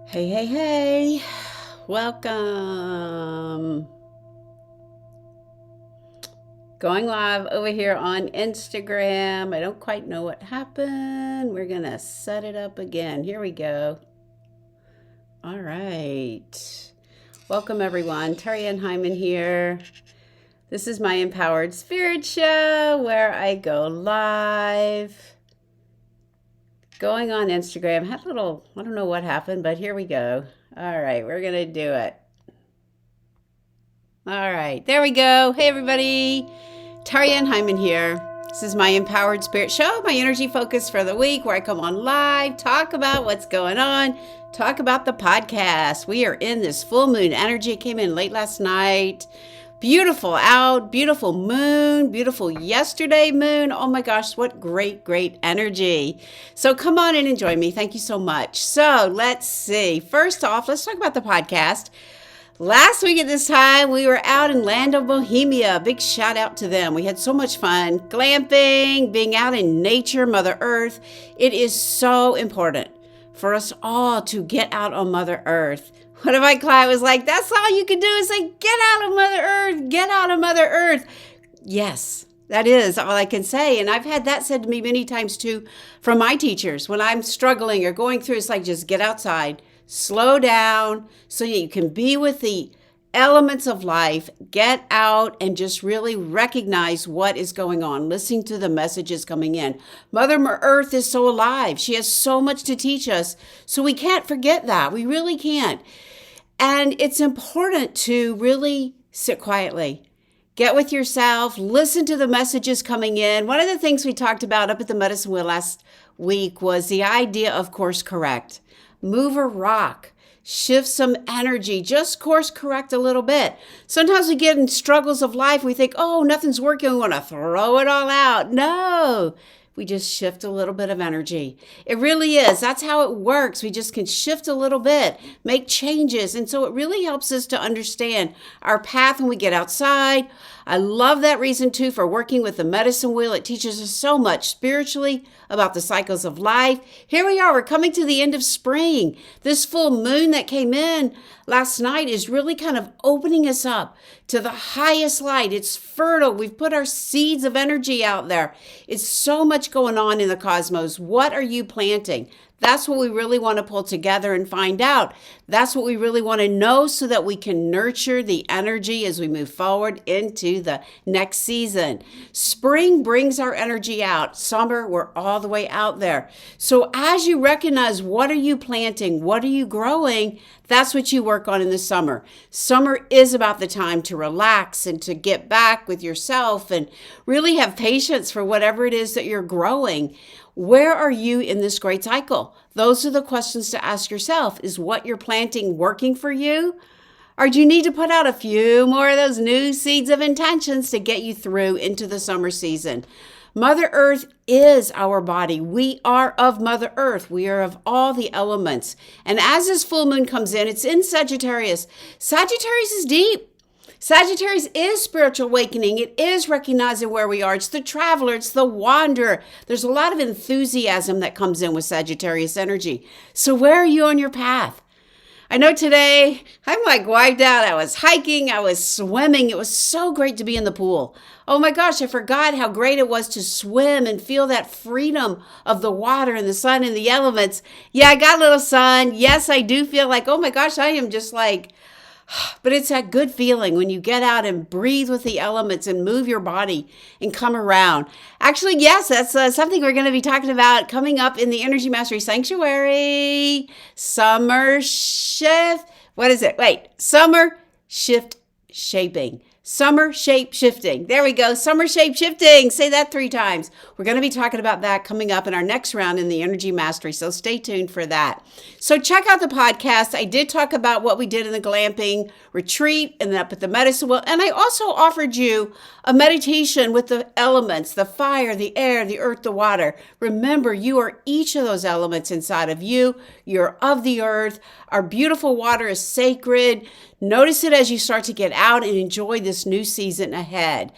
Hey, hey, hey, welcome. Going live over here on Instagram. I don't quite know what happened. We're going to set it up again. Here we go. All right. Welcome, everyone. Terry Ann Hyman here. This is my Empowered Spirit Show where I go live. Going on Instagram. Had a little, I don't know what happened, but here we go. All right, we're going to do it. All right, there we go. Hey, everybody. Terry Ann Hyman here. This is my Empowered Spirit Show, my energy focus for the week, where I come on live, talk about what's going on, talk about the podcast. We are in this full moon energy. It came in late last night. Beautiful out, beautiful moon, beautiful yesterday moon. Oh my gosh, what great, great energy. So come on and enjoy me. Thank you so much. So let's see. First off, let's talk about the podcast. Last week at this time, we were out in Land of Bohemia. Big shout out to them. We had so much fun glamping, being out in nature, Mother Earth. It is so important for us all to get out on Mother Earth. One of my clients was like, that's all you can do is say, get out of Mother Earth, get out of Mother Earth. Yes, that is all I can say. And I've had that said to me many times too from my teachers when I'm struggling or going through. It's like, just get outside. Slow down so you can be with the elements of life. Get out and just really recognize what is going on. Listening to the messages coming in. Mother Earth is so alive. She has so much to teach us. So we can't forget that. We really can't. And it's important to really sit quietly. Get with yourself. Listen to the messages coming in. One of the things we talked about up at the Medicine Wheel last week was the idea of course correct. Move a rock, shift some energy, just course correct a little bit. Sometimes we get in struggles of life. We think, oh, nothing's working. We want to throw it all out. No, we just shift a little bit of energy. It really is. That's how it works. We just can shift a little bit, make changes. And so it really helps us to understand our path when we get outside. I love that reason too for working with the medicine wheel. It teaches us so much spiritually about the cycles of life. Here we are. We're coming to the end of spring. This full moon that came in last night is really kind of opening us up to the highest light. It's fertile. We've put our seeds of energy out there. It's so much going on in the cosmos. What are you planting? That's what we really want to pull together and find out. That's what we really want to know so that we can nurture the energy as we move forward into the next season. Spring brings our energy out. Summer, we're all the way out there. So as you recognize what are you planting, what are you growing, that's what you work on in the summer. Summer is about the time to relax and to get back with yourself and really have patience for whatever it is that you're growing. Where are you in this great cycle? Those are the questions to ask yourself. Is what you're planting working for you? Or do you need to put out a few more of those new seeds of intentions to get you through into the summer season? Mother Earth is our body. We are of Mother Earth. We are of all the elements. And as this full moon comes in, it's in Sagittarius. Sagittarius is deep. Sagittarius is spiritual awakening. It is recognizing where we are. It's the traveler. It's the wanderer. There's a lot of enthusiasm that comes in with Sagittarius energy. So where are you on your path? I know today I'm like wiped out. I was hiking. I was swimming. It was so great to be in the pool. Oh my gosh, I forgot how great it was to swim and feel that freedom of the water and the sun and the elements. Yeah, I got a little sun. Yes, I do feel like, oh my gosh, I am just like, but it's that good feeling when you get out and breathe with the elements and move your body and come around. Actually, yes, that's something we're going to be talking about coming up in the Energy Mastery Sanctuary. Summer shift. What is it? Wait, summer shift shaping. Summer shape shifting. There we go. Summer shape shifting. Say that 3 times. We're going to be talking about that coming up in our next round in the Energy Mastery. So stay tuned for that. So check out the podcast. I did talk about what we did in the glamping retreat and up at the medicine wheel. And I also offered you a meditation with the elements, the fire, the air, the earth, the water. Remember, you are each of those elements inside of you. You're of the earth. Our beautiful water is sacred. Notice it as you start to get out and enjoy this new season ahead.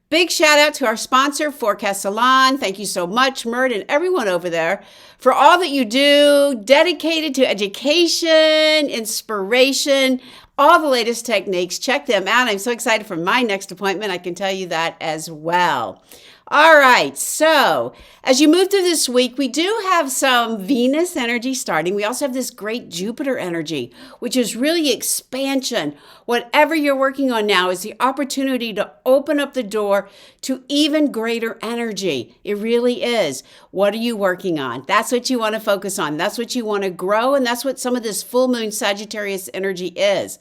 Big shout out to our sponsor, Forecast Salon. Thank you so much, Mert, and everyone over there for all that you do, dedicated to education, inspiration, all the latest techniques. Check them out. I'm so excited for my next appointment. I can tell you that as well. All right, so as you move through this week, we do have some Venus energy starting. We also have this great Jupiter energy, which is really expansion. Whatever you're working on now is the opportunity to open up the door to even greater energy. It really is. What are you working on? That's what you want to focus on. That's what you want to grow, and that's what some of this full moon Sagittarius energy is.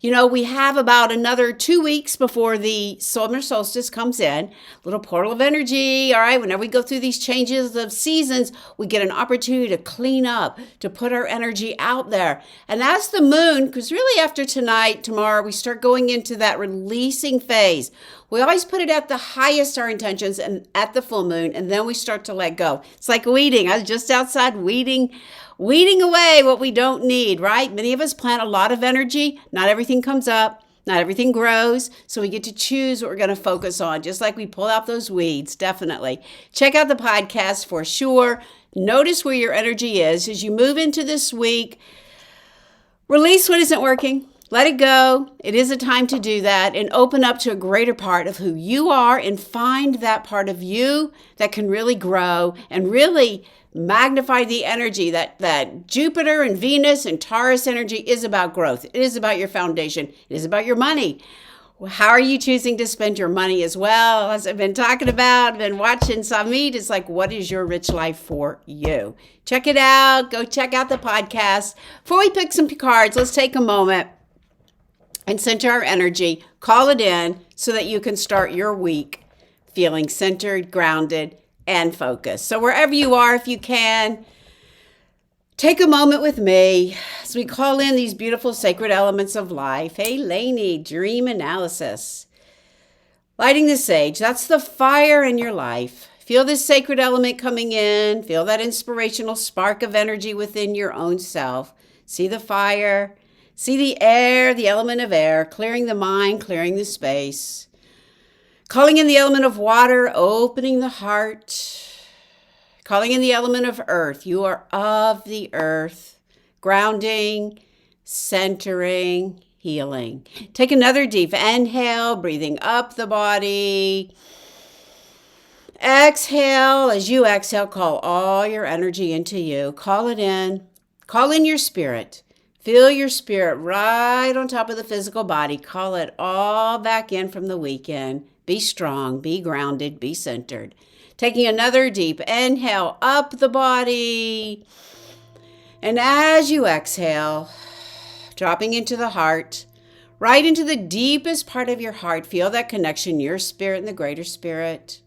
You know, we have about another 2 weeks before the summer solstice comes in. Little portal of energy, all right? Whenever we go through these changes of seasons, we get an opportunity to clean up, to put our energy out there. And as the moon, because really after tonight, tomorrow, we start going into that releasing phase. We always put it at the highest, our intentions, and at the full moon, and then we start to let go. It's like weeding. I was just outside weeding away what we don't need, right? Many of us plant a lot of energy. Not everything comes up. Not everything grows. So we get to choose what we're going to focus on, just like we pull out those weeds, definitely. Check out the podcast for sure. Notice where your energy is as you move into this week. Release what isn't working. Let it go. It is a time to do that and open up to a greater part of who you are and find that part of you that can really grow and really magnify the energy that Jupiter and Venus and Taurus energy is about growth. It is about your foundation. It is about your money. How are you choosing to spend your money as well? As I've been talking about, been watching Samit, it's like, what is your rich life for you? Check it out. Go check out the podcast. Before we pick some cards, let's take a moment and center our energy. Call it in so that you can start your week feeling centered, grounded, and focus. So wherever you are, if you can, take a moment with me as we call in these beautiful sacred elements of life. Hey, Lainey, dream analysis. Lighting the sage, that's the fire in your life. Feel this sacred element coming in. Feel that inspirational spark of energy within your own self. See the fire. See the air, the element of air, clearing the mind, clearing the space. Calling in the element of water, opening the heart. Calling in the element of earth. You are of the earth. Grounding, centering, healing. Take another deep inhale, breathing up the body. Exhale. As you exhale, call all your energy into you. Call it in. Call in your spirit. Feel your spirit right on top of the physical body. Call it all back in from the weekend. Be strong, be grounded, be centered. Taking another deep inhale up the body. And as you exhale, dropping into the heart, right into the deepest part of your heart. Feel that connection, your spirit and the greater spirit.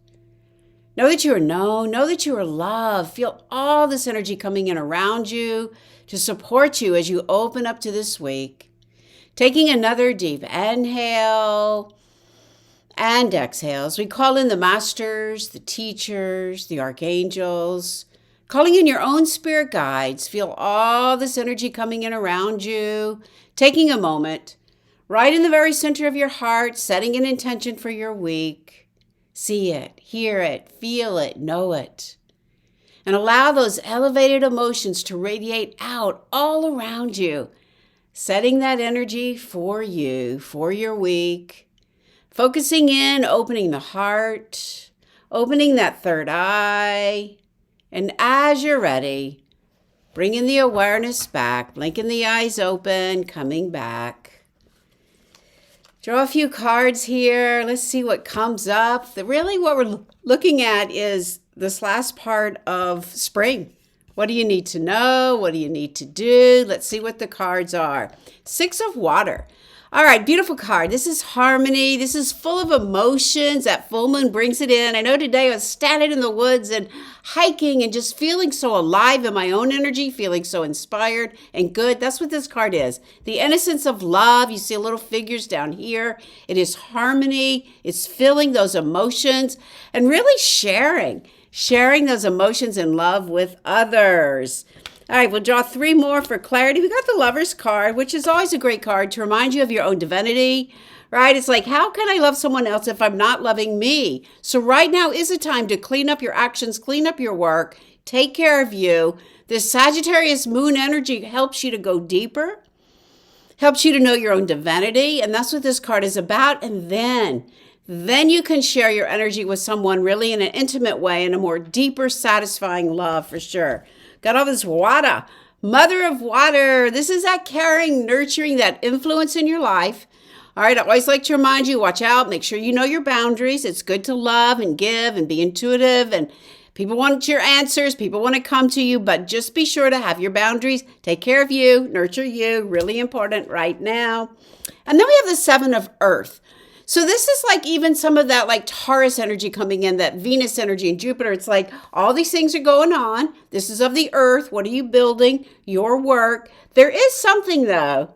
Know that you are known. Know that you are loved. Feel all this energy coming in around you to support you as you open up to this week. Taking another deep inhale and exhales. We call in the masters, the teachers, the archangels, calling in your own spirit guides. Feel all this energy coming in around you. Taking a moment, right in the very center of your heart, setting an intention for your week. See it, hear it, feel it, know it. And allow those elevated emotions to radiate out all around you. Setting that energy for you, for your week. Focusing in, opening the heart, opening that third eye. And as you're ready, bringing the awareness back, blinking the eyes open, coming back. Draw a few cards here. Let's see what comes up. Really what we're looking at is this last part of spring. What do you need to know? What do you need to do? Let's see what the cards are. Six of Water. All right, beautiful card. This is harmony. This is full of emotions. That full moon brings it in. I know today I was standing in the woods and hiking and just feeling so alive in my own energy, feeling so inspired and good. That's what this card is. The innocence of love. You see little figures down here. It is harmony. It's feeling those emotions and really sharing those emotions and love with others. All right, we'll draw three more for clarity. We got the Lover's card, which is always a great card to remind you of your own divinity, right? It's like, how can I love someone else if I'm not loving me? So right now is a time to clean up your actions, clean up your work, take care of you. This Sagittarius moon energy helps you to go deeper, helps you to know your own divinity. And that's what this card is about. And then you can share your energy with someone really in an intimate way, in a more deeper, satisfying love for sure. Got all this water. Mother of water. This is that caring, nurturing, that influence in your life. All right, I always like to remind you, watch out, make sure you know your boundaries. It's good to love and give and be intuitive, and people want your answers, people want to come to you, but just be sure to have your boundaries. Take care of you, nurture you, really important right now. And then we have the Seven of Earth. So this is like even some of that like Taurus energy coming in, that Venus energy and Jupiter. It's like all these things are going on. This is of the earth. What are you building? Your work. There is something though,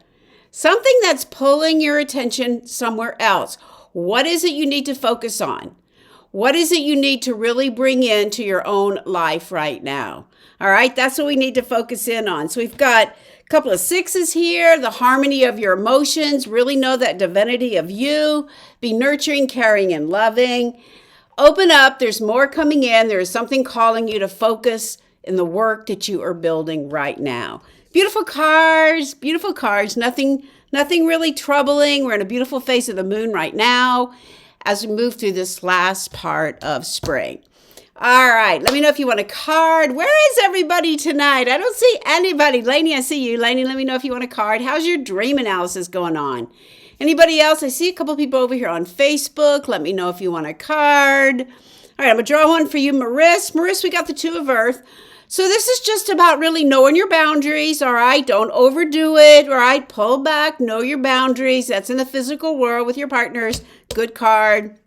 something that's pulling your attention somewhere else. What is it you need to focus on? What is it you need to really bring into your own life right now? All right, that's what we need to focus in on. So we've got a couple of sixes here, the harmony of your emotions, really know that divinity of you, be nurturing, caring, and loving. Open up, there's more coming in. There is something calling you to focus in the work that you are building right now. Beautiful cards, nothing really troubling. We're in a beautiful phase of the moon right now as we move through this last part of spring. All right, let me know if you want a card. Where is everybody tonight? I don't see anybody. Lainey, I see you. Lainey, let me know if you want a card. How's your dream analysis going on? Anybody else? I see a couple people over here on Facebook. Let me know if you want a card. All right, I'm going to draw one for you, Maris. Maris, we got the Two of Earth. So this is just about really knowing your boundaries, all right? Don't overdo it, all right? Pull back, know your boundaries. That's in the physical world with your partners. Good card.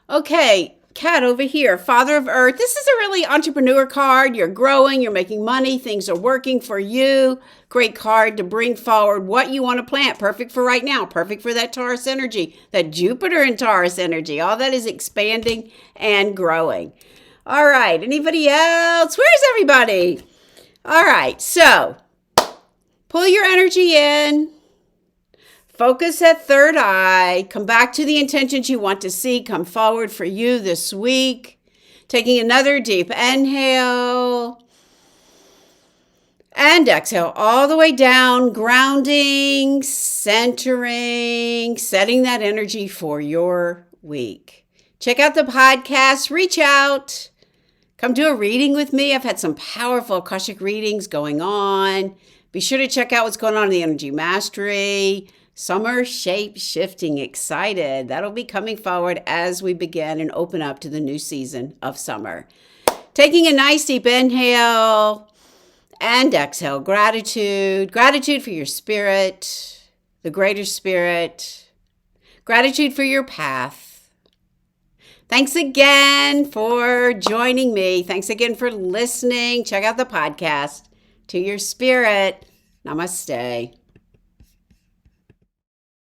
Okay, Cat over here, Father of Earth. This is a really entrepreneur card. You're growing, you're making money, things are working for you. Great card to bring forward what you want to plant. Perfect for right now, perfect for that Taurus energy, that Jupiter and Taurus energy. All that is expanding and growing. All right, anybody else? Where's everybody? All right, so pull your energy in. Focus that third eye. Come back to the intentions you want to see come forward for you this week. Taking another deep inhale. And exhale all the way down, grounding, centering, setting that energy for your week. Check out the podcast. Reach out. Come do a reading with me. I've had some powerful Akashic readings going on. Be sure to check out what's going on in the Energy Mastery. Summer shape shifting, excited. That'll be coming forward as we begin and open up to the new season of summer. Taking a nice deep inhale and exhale. Gratitude. Gratitude for your spirit, the greater spirit. Gratitude for your path. Thanks again for joining me. Thanks again for listening. Check out the podcast. To your spirit, namaste.